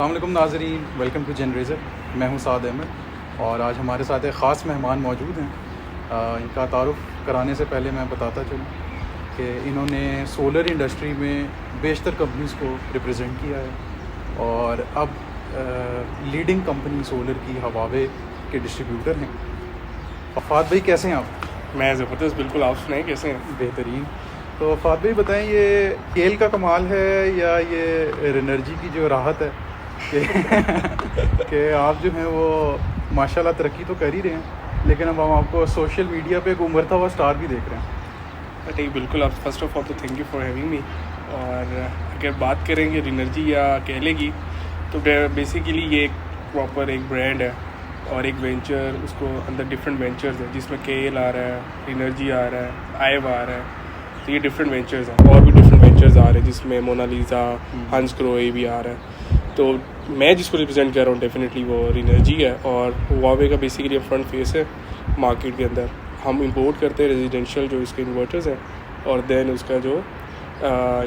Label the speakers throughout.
Speaker 1: अस्सलामुअलैकुम नाज़रीन, welcome to जनरेज़र। मैं हूं साद अहमद और आज हमारे साथ एक ख़ास मेहमान मौजूद हैं। इनका तारुफ़ कराने से पहले मैं बताता चलूं कि इन्होंने सोलर इंडस्ट्री में बेशतर कंपनीज़ को रिप्रेजेंट किया है और अब लीडिंग कंपनी सोलर की हवावे के डिस्ट्रीब्यूटर हैं। फ़ाद भाई, कैसे हैं आप?
Speaker 2: मैं ज़बरदस्त, बिल्कुल। आप सुनाएं कैसे हैं?
Speaker 1: बेहतरीन। तो फ़ाद भाई बताएं, ये तेल का कमाल है या ये एनर्जी की जो राहत है कि आप जो हैं वो माशाल्लाह तरक्की तो कर ही रहे हैं, लेकिन अब हम आपको सोशल मीडिया पे एक उभरता हुआ स्टार भी देख रहे हैं।
Speaker 2: नहीं, बिल्कुल। आप फर्स्ट ऑफ ऑल तो thank you for having me. और अगर बात करेंगे एनर्जी या कहले की, तो बेसिकली ये एक प्रॉपर एक ब्रांड है और एक वेंचर, उसको अंदर डिफरेंट वेंचर्स है जिसमें केएल आ रहा है, एनर्जी आ रहा है, आइव आ रहा है। तो ये डिफरेंट वेंचर्स हैं और भी डिफरेंट वेंचर्स आ रहे हैं जिसमें मोनालिसा, हंस क्रो ये भी आ रहा है। तो मैं जिसको रिप्रेजेंट कर रहा हूँ डेफिनेटली वो एनर्जी है। और हुआवे का बेसिकली फ्रंट फेस है मार्केट के अंदर। हम इंपोर्ट करते हैं रेजिडेंशियल जो इसके इन्वर्टर्स हैं और देन उसका जो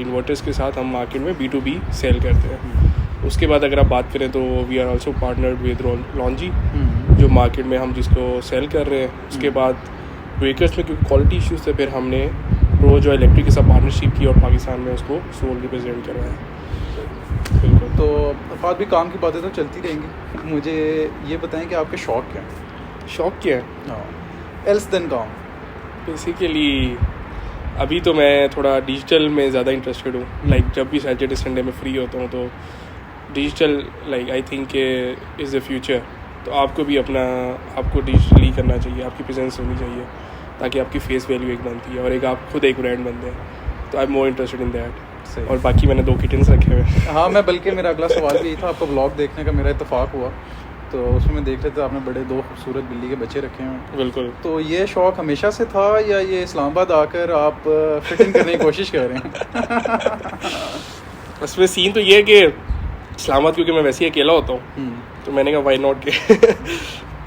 Speaker 2: इन्वर्टर्स के साथ हम मार्केट में B2B सेल करते हैं। उसके बाद अगर आप बात करें तो we are also partnered with Longi, जो मार्केट में हम जिसको सेल कर रहे हैं। उसके बाद ब्रेकर्स में क्योंकि क्वालिटी इश्यूज़ थे, फिर हमने रोज और इलेक्ट्रिक के साथ पार्टनरशिप की और पाकिस्तान में उसको सोल रिप्रेजेंट करवाया। बिल्कुल।
Speaker 1: तो फ़ाद भी काम की बातें तो चलती रहेंगी, मुझे ये बताएं कि आपके शौक़ क्या हैं?
Speaker 2: शौक क्या है?
Speaker 1: हाँ, एल्स देन काम।
Speaker 2: बेसिकली अभी तो मैं थोड़ा डिजिटल में ज़्यादा इंटरेस्टेड हूँ। लाइक जब भी सैटरडे संडे में फ्री होता हूँ तो digital like I think is the future. तो आपको भी आपको डिजिटली करना चाहिए, आपकी प्रेजेंस होनी चाहिए ताकि आपकी फेस वैल्यू एक बनती है और एक आप खुद एक ब्रांड बनते हैं। तो I am more interested in that. और बाकी मैंने 2 किटन्स रखे हुए हैं।
Speaker 1: हाँ, मैं बल्कि मेरा अगला सवाल भी यही था। आपका ब्लॉग देखने का मेरा इत्तेफाक हुआ तो उसमें मैं देख रहे थे आपने बड़े 2 खूबसूरत बिल्ली के बच्चे रखे हैं।
Speaker 2: बिल्कुल।
Speaker 1: तो ये शौक़ हमेशा से था या ये इस्लामाबाद आकर आप फिटिंग करने की कोशिश कर रहे हैं?
Speaker 2: उसमें सीन तो ये है कि इस्लामाबाद क्योंकि मैं वैसे ही अकेला होता हूँ तो मैंने कहा वाई नॉट के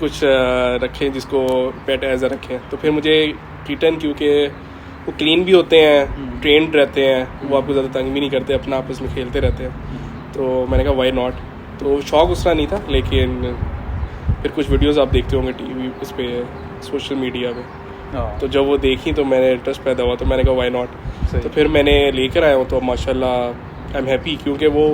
Speaker 2: कुछ रखें जिसको पेट एज अ रखें। तो फिर मुझे किटन क्योंकि वो क्लीन भी होते हैं, ट्रेंड रहते हैं, वो आपको ज़्यादा तंग भी नहीं करते, अपना आपस में खेलते रहते हैं। तो मैंने कहा वाई नॉट। तो शौक़ उसका नहीं था, लेकिन फिर कुछ वीडियोस आप देखते होंगे टीवी उस पर सोशल मीडिया पे। तो जब वो देखी तो मैंने इंटरेस्ट पैदा हुआ तो मैंने कहा वाई नॉट। तो फिर मैंने लेकर आया हूँ। तो माशाल्लाह आई एम हैप्पी क्योंकि वो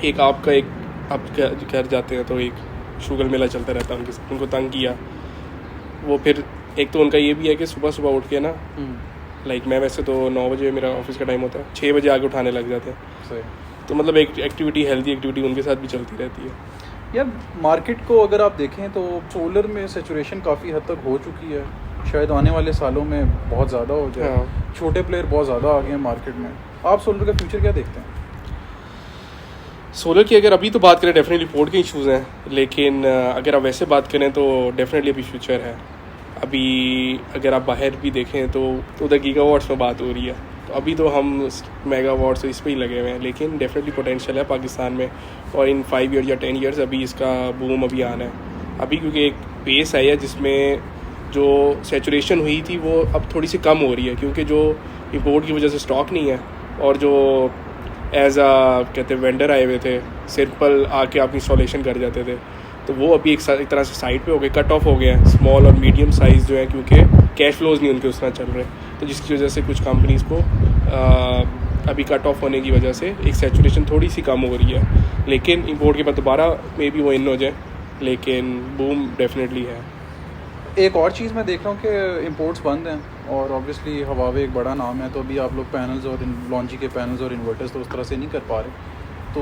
Speaker 2: एक आप घर जाते हैं तो एक शुगर मेला चलता रहता है उनके साथ, उनको तंग किया। वो फिर एक तो उनका ये भी है कि सुबह सुबह उठ के ना, लाइक मैं वैसे तो 9 बजे मेरा ऑफिस का टाइम होता है, 6 बजे आके उठाने लग जाते हैं। तो मतलब एक एक्टिविटी, हेल्दी एक्टिविटी उनके साथ भी चलती रहती है।
Speaker 1: यार मार्केट को अगर आप देखें तो सोलर में सैचुरेशन काफ़ी हद तक हो चुकी है, शायद आने वाले सालों में बहुत ज़्यादा हो जाए। हाँ। छोटे प्लेयर बहुत ज़्यादा आ गए हैं मार्केट में। आप सोलर का फ्यूचर क्या देखते हैं?
Speaker 2: सोलर की अगर अभी तो बात करें डेफिनेटली पोर्ट के इशूज़ हैं, लेकिन अगर आप वैसे बात करें तो डेफिनेटली अभी फ्यूचर है। अभी अगर आप बाहर भी देखें तो उधर गीगावाट्स में बात हो रही है। तो अभी तो हम मेगावाट्स इस पर ही लगे हुए हैं, लेकिन डेफिनेटली पोटेंशियल है पाकिस्तान में और इन 5 ईयर या 10 ईयर्स अभी इसका बूम अभी आना है। अभी क्योंकि एक पेस आई है जिसमें जो सैचुरेशन हुई थी वो अब थोड़ी सी कम हो रही है क्योंकि जो इम्पोर्ट की वजह से स्टॉक नहीं है और जो एज कहते वेंडर आए हुए थे, सिंपल आके आप इंस्टॉलेशन कर जाते थे, तो वो अभी एक तरह से साइड पे हो गए, कट ऑफ हो गए हैं। स्मॉल और मीडियम साइज़ जो है क्योंकि कैश फ्लोज नहीं उनके उस तरह चल रहे, तो जिसकी वजह से कुछ कंपनीज़ को अभी कट ऑफ होने की वजह से एक सैचुरेशन थोड़ी सी कम हो रही है। लेकिन इंपोर्ट के बाद दोबारा मे बी वो इन हो जाए, लेकिन बूम डेफिनेटली है।
Speaker 1: एक और चीज़ मैं देख रहा हूँ कि इंपोर्ट्स बंद हैं और ऑब्वियसली हवावे एक बड़ा नाम है, तो अभी आप लोग पैनल्स और लॉन्जी के पैनल्स और इन्वर्टर्स तो उस तरह से नहीं कर पा रहे। तो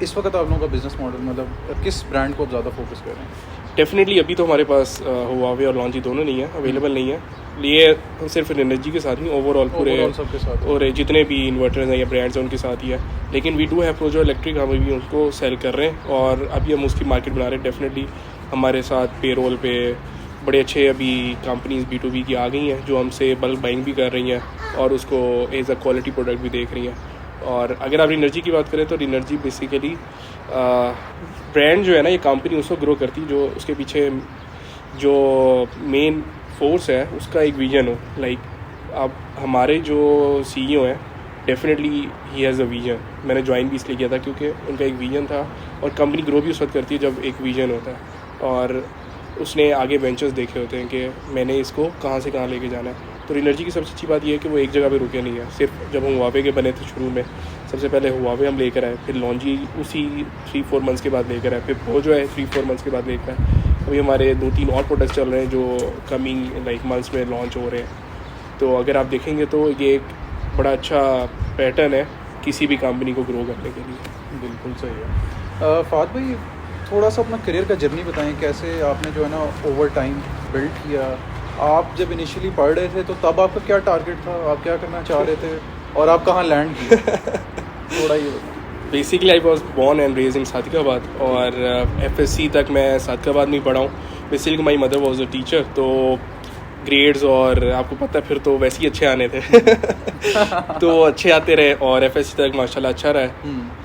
Speaker 1: इस वक्त आप लोगों का बिज़नेस मॉडल मतलब किस ब्रांड को आप ज़्यादा फोकस कर रहे हैं?
Speaker 2: डेफिनेटली अभी तो हमारे पास हुआवे और लॉन्जी दोनों नहीं है, अवेलेबल नहीं है। ये सिर्फ एनर्जी के साथ नहीं, ओवरऑल पूरे
Speaker 1: सबके साथ
Speaker 2: और जितने भी इन्वर्टर्स हैं या ब्रांड्स हैं उनके साथ ही है। लेकिन वी डू हैव प्रोजो इलेक्ट्रिक, हम अभी उनको सेल कर रहे हैं और अभी हम उसकी मार्केट बना रहे हैं। डेफिनेटली हमारे साथ पेरोल पे बड़े अच्छे अभी कंपनीज B2B की आ गई हैं जो हमसे बल्क बाइंग भी कर रही हैं और उसको एज अ क्वालिटी प्रोडक्ट भी देख रही हैं। और अगर आप एनर्जी की बात करें तो एनर्जी बेसिकली ब्रांड जो है ना, ये कंपनी उसको ग्रो करती जो उसके पीछे जो मेन फोर्स है उसका एक विजन हो। लाइक अब हमारे जो CEO हैं definitely he has a vision. मैंने ज्वाइन भी इसलिए किया था क्योंकि उनका एक विजन था, और कंपनी ग्रो भी उस वक्त करती है जब एक विजन होता है और उसने आगे वेंचर्स देखे होते हैं कि मैंने इसको कहाँ से कहाँ लेके जाना है। तो रिनर्जी की सबसे अच्छी बात यह है कि वो एक जगह पे रुके नहीं है। सिर्फ जब हम हुआवे के बने थे शुरू में, सबसे पहले हुआवे हम लेकर आए, फिर लॉन्जी उसी 3-4 मंथ्स के बाद लेकर आए, फिर वो जो है 3-4 मंथ्स के बाद लेकर आए। अभी हमारे 2-3 और प्रोडक्ट्स चल रहे हैं जो कमिंग लाइक मंथ्स में लॉन्च हो रहे हैं। तो अगर आप देखेंगे तो ये एक बड़ा अच्छा पैटर्न है किसी भी कंपनी को ग्रो करने के लिए।
Speaker 1: बिल्कुल सही है। फाद भाई, थोड़ा सा अपना करियर का जर्नी बताएं, कैसे आपने जो है ना ओवर टाइम बिल्ड किया। आप जब इनिशियली पढ़ रहे थे तो तब आपका क्या टारगेट था, आप क्या करना चाह रहे थे और आप कहाँ लैंड किए? थोड़ा ये
Speaker 2: basically I was born and raise in Sadiqabad, और FSC तक मैं सादिकाबाद में ही पढ़ा हूँ। Basically my mother was a teacher, तो ग्रेड्स और आपको पता है फिर तो वैसे ही अच्छे आने थे तो अच्छे आते रहे और FSC तक माशाल्लाह अच्छा रहा है।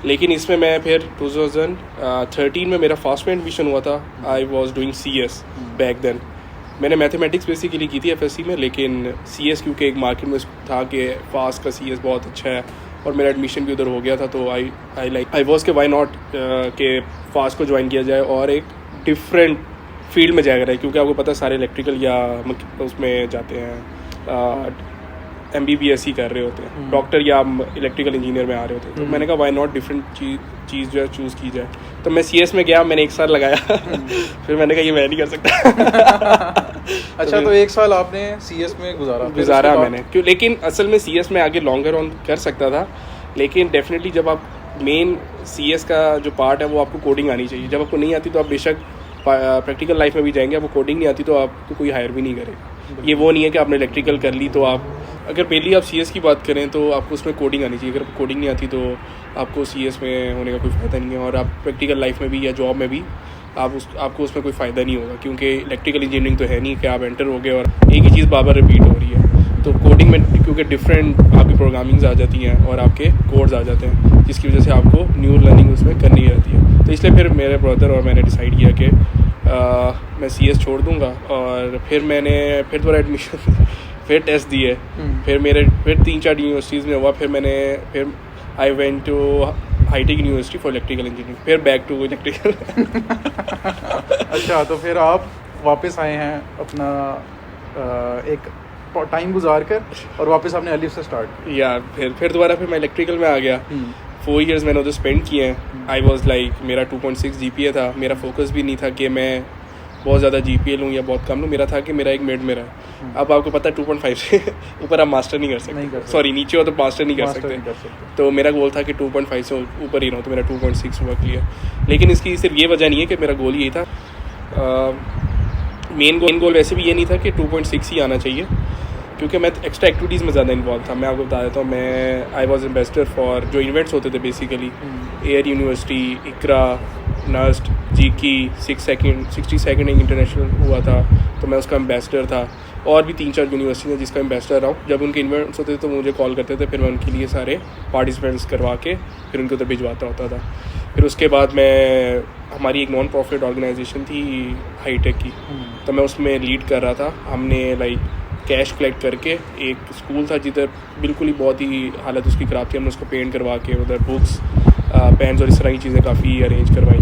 Speaker 2: लेकिन इसमें मैं फिर 2013 में मेरा फर्स्ट में एडमिशन हुआ था। I was doing CS back then. मैंने मैथमेटिक्स बेसिकली की थी FSC में, लेकिन CS क्योंकि एक मार्केट में था कि फास्ट का CS बहुत अच्छा है और मेरा एडमिशन भी उधर हो गया था, तो आई वॉज के वाई नॉट के फास्ट को ज्वाइन किया जाए और एक डिफरेंट फील्ड में जाएगा रहे, क्योंकि आपको पता है सारे इलेक्ट्रिकल या उसमें जाते हैं, MBBS ही कर रहे होते हैं, डॉक्टर या इलेक्ट्रिकल इंजीनियर में आ रहे होते हैं। तो मैंने कहा वाई नॉट डिफरेंट चीज़ जो है चूज़ की जाए। तो मैं CS में गया, मैंने 1 साल लगाया फिर मैंने कहा ये मैं नहीं कर सकता
Speaker 1: अच्छा, तो 1 साल आपने CS में गुजारा
Speaker 2: मैंने क्यों, लेकिन असल में CS में आगे लॉन्गर ऑन कर सकता था, लेकिन डेफिनेटली जब आप मेन CS का जो पार्ट है वो आपको कोडिंग आनी चाहिए। जब आपको नहीं आती तो आप बेशक प्रैक्टिकल लाइफ में भी जाएंगे, आपको कोडिंग नहीं आती तो आपको कोई हायर भी नहीं करेगा। ये वो नहीं है कि आपने इलेक्ट्रिकल कर ली तो आप, अगर पहली आप CS की बात करें तो आपको उसमें कोडिंग आनी चाहिए। अगर आपको कोडिंग नहीं आती तो आपको CS में होने का कोई फ़ायदा नहीं है, और आप प्रैक्टिकल लाइफ में भी या जॉब में भी आपको उसमें कोई फ़ायदा नहीं होगा, क्योंकि इलेक्ट्रिकल इंजीनियरिंग तो है नहीं कि आप एंटर हो गए और एक ही चीज़ बार रिपीट हो रही है। तो कोडिंग में क्योंकि डिफरेंट आपकी प्रोग्रामिंग्स आ जाती हैं और आपके कोड्स आ जाते हैं, जिसकी वजह से आपको न्यू लर्निंग उसमें करनी रहती है। तो इसलिए फिर मेरे ब्रदर और मैंने डिसाइड किया कि मैं CS छोड़ दूंगा, और फिर दोबारा एडमिशन फिर टेस्ट दिए, फिर 3-4 यूनिवर्सिटीज़ में हुआ, फिर आई वेंट टू हाईटेक यूनिवर्सिटी फॉर इलेक्ट्रिकल इंजीनियरिंग, फिर बैक टू इलेक्ट्रिकल
Speaker 1: अच्छा, तो फिर आप वापस आए हैं अपना एक टाइम गुजार कर और वापस आपने अलिफ से स्टार्ट
Speaker 2: या फिर दोबारा फिर मैं इलेक्ट्रिकल में आ गया। 4 years मैंने उधर स्पेंड किए हैं। आई वॉज लाइक, मेरा 2.6 GPA था। मेरा फोकस भी नहीं था कि मैं बहुत ज़्यादा GPA लूँ या बहुत कम लूँ, मेरा था कि मेरा एक मिड में रहा। अब आपको पता है 2.5 से ऊपर आप मास्टर नहीं कर सकते, सॉरी नीचे हो तो मास्टर नहीं कर सकते। तो मेरा गोल था कि 2.5 से ऊपर ही रहूँ, तो मेरा 2.6 हुआ क्लियर। लेकिन इसकी सिर्फ ये वजह नहीं है कि मेरा गोल यही था, मेन गोल वैसे भी ये नहीं था कि 2.6 ही आना चाहिए, क्योंकि मैं एक्स्ट्रा एक्टिविटीज़ में ज़्यादा इन्वॉल्व था। मैं आपको बता देता हूँ, मैं आई वॉज एम्बेसडर फॉर जो इवेंट्स होते थे बेसिकली, एयर यूनिवर्सिटी, इकरा, नस्ट, GKI, 62nd इंटरनेशनल हुआ था, तो मैं उसका एम्बेसडर था। और भी 3-4 यूनिवर्सिटी हैं जिसका एम्बेसडर रहा हूँ। जब उनके इवेंट्स होते थे तो मुझे कॉल करते थे, फिर मैं उनके लिए सारे पार्टिसिपेंट्स करवा के फिर उनको उधर भिजवाता होता था। फिर उसके बाद हमारी एक नॉन प्रॉफिट ऑर्गेनाइजेशन थी हाईटेक की, तो मैं उसमें लीड कर रहा था। हमने लाइक कैश कलेक्ट करके, एक स्कूल था जिधर बिल्कुल ही बहुत ही हालत उसकी ख़राब थी, हमने उसको पेंट करवा के उधर बुक्स, पेन्स और इस तरह की चीज़ें काफ़ी अरेंज करवाई।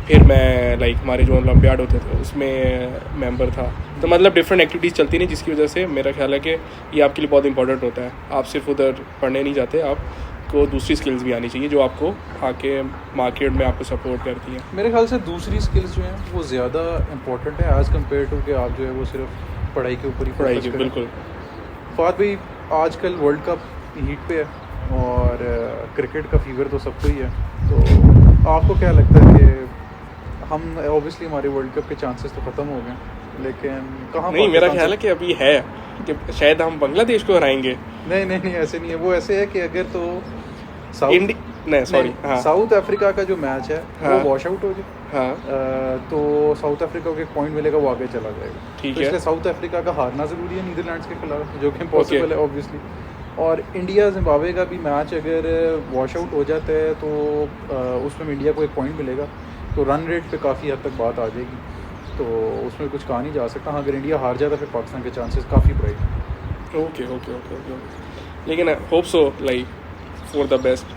Speaker 2: फिर मैं लाइक हमारे जो ओलंपियाड होते थे उसमें मेंबर था। तो मतलब डिफरेंट एक्टिविटीज़ चलती नहीं, जिसकी वजह से मेरा ख्याल है कि ये आपके लिए बहुत इंपॉर्टेंट होता है। आप सिर्फ उधर पढ़ने नहीं जाते, आपको दूसरी स्किल्स भी आनी चाहिए जो आपको आके मार्केट में आपको सपोर्ट करती हैं।
Speaker 1: मेरे ख्याल से दूसरी स्किल्स जो हैं वो ज़्यादा इंपॉर्टेंट है एज़ कम्पेयर टू कि आप जो है वो सिर्फ पढ़ाई के ऊपर ही
Speaker 2: पढ़ाई की। बिल्कुल
Speaker 1: फाद भाई, आजकल वर्ल्ड कप हीट पे है और क्रिकेट का फीवर तो सबको ही है, तो आपको क्या लगता है कि हम ऑब्वियसली हमारे वर्ल्ड कप के चांसेस तो ख़त्म हो गए, लेकिन कहाँ? नहीं,
Speaker 2: मेरा ख्याल है कि अभी है कि शायद हम बांग्लादेश को हराएंगे।
Speaker 1: नहीं ऐसे नहीं है। वो ऐसे है कि अगर तो साउथ अफ्रीका का जो मैच है वो वॉश आउट हो जाए, तो साउथ अफ्रीका को एक पॉइंट मिलेगा, वो आगे चला जाएगा।
Speaker 2: ठीक
Speaker 1: है, इसलिए साउथ अफ्रीका का हारना ज़रूरी है नीदरलैंड्स के खिलाफ, जो कि इम्पॉसिबल है ऑब्वियसली। और इंडिया जिम्बाब्वे का भी मैच अगर वॉश आउट हो जाता है तो उसमें इंडिया को एक पॉइंट मिलेगा, तो रन रेट पे काफ़ी हद तक बात आ जाएगी, तो उसमें कुछ कहा नहीं जा सकता। हाँ, अगर इंडिया हार जाता फिर पाकिस्तान के चांसेस काफ़ी ब्राइट हैं।
Speaker 2: ओके। लेकिन hope so like for the best.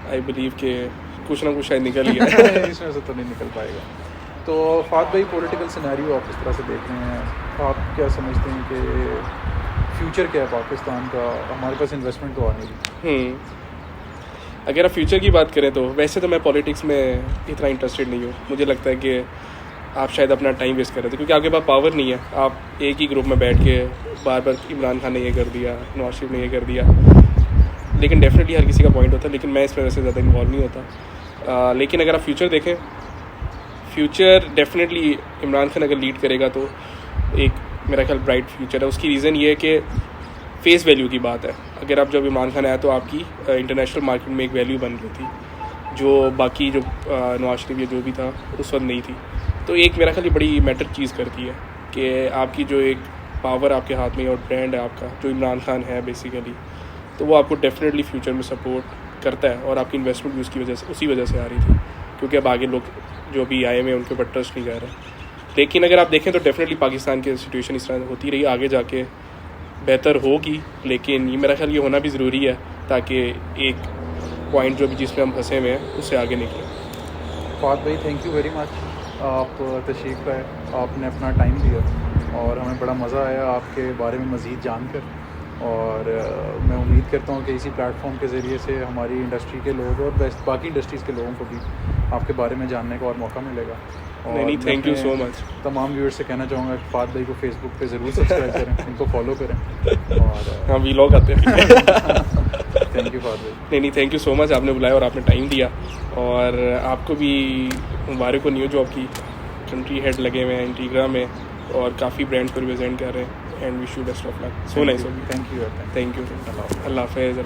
Speaker 2: I believe कि कुछ ना कुछ शायद निकल ही है।
Speaker 1: इसमें से तो नहीं निकल पाएगा। तो फात भाई, पॉलिटिकल सिनेरियो आप किस तरह से देख रहे हैं? आप क्या समझते हैं कि फ्यूचर क्या है पाकिस्तान का? हमारे पास इन्वेस्टमेंट तो आने की।
Speaker 2: अगर आप फ्यूचर की बात करें तो वैसे तो मैं पॉलिटिक्स में इतना इंटरेस्टेड नहीं हूँ। मुझे लगता है कि आप शायद अपना टाइम वेस्ट कर रहे थे, क्योंकि आपके पास पावर नहीं है। आप एक ही ग्रुप में बैठ के बार बार इमरान खान ने ये कर दिया, नवाज शरीफ ने ये कर दिया, लेकिन डेफिनेटली हर किसी का पॉइंट होता है, लेकिन मैं इसमें वैसे ज़्यादा इन्वॉल्व नहीं होता। लेकिन अगर आप फ्यूचर देखें, फ्यूचर डेफिनेटली इमरान खान अगर लीड करेगा तो एक मेरा ख्याल ब्राइट फ्यूचर है। उसकी रीज़न ये है कि फेस वैल्यू की बात है। अगर आप जब इमरान खान आया तो आपकी इंटरनेशनल मार्केट में एक वैल्यू बन रही थी जो बाकी जो नवाज शरीफ या जो भी था उस वक्त नहीं थी। तो एक मेरा ख्याल ये बड़ी मैटर चीज़ करती है कि आपकी जो एक पावर आपके हाथ में और ब्रांड है आपका जो इमरान खान है बेसिकली, तो वो आपको डेफिनेटली फ्यूचर में सपोर्ट करता है। और आपकी इन्वेस्टमेंट भी उसकी वजह से उसी वजह से आ रही थी, क्योंकि अब आगे लोग जो भी आए हुए उनके ऊपर ट्रस्ट नहीं कर रहे। लेकिन अगर आप देखें तो डेफिनेटली पाकिस्तान की सिचुएशन इस तरह होती रही, आगे जाके बेहतर होगी, लेकिन ये मेरा ख्याल ये होना भी ज़रूरी है ताकि एक पॉइंट जो भी जिसमें हम फंसे हुए हैं उससे आगे निकलें।
Speaker 1: फात भाई, थैंक यू वेरी मच, आप तशरीफ़ लाए, आपने अपना टाइम दिया और हमें बड़ा मज़ा आया आपके बारे में मज़ीद जानकर। और मैं उम्मीद करता हूँ कि इसी प्लेटफॉर्म के ज़रिए से हमारी इंडस्ट्री के लोग और बेस्ट बाकी इंडस्ट्रीज़ के लोगों को भी आपके बारे में जानने का और मौका मिलेगा। और
Speaker 2: नहीं, थैंक यू सो मच।
Speaker 1: तमाम व्यूअर्स से कहना चाहूँगा कि फात भाई को फेसबुक पे ज़रूर सब्सक्राइब करें, इनको फॉलो करें। और
Speaker 2: हाँ, वीलॉग आते हैं।
Speaker 1: थैंक यू फात भाई।
Speaker 2: नहीं, थैंक यू सो मच, आपने बुलाया और आपने टाइम दिया। और आपको भी मुबारक हो न्यू जॉब की। कंट्री हेड लगे हुए हैं इंटीग्रा में और काफ़ी ब्रांड्स को रिप्रेजेंट कर रहे हैं। And wish you best of luck. So nice.
Speaker 1: Thank you.
Speaker 2: Thank you. अल्लाह हाफ़िज़।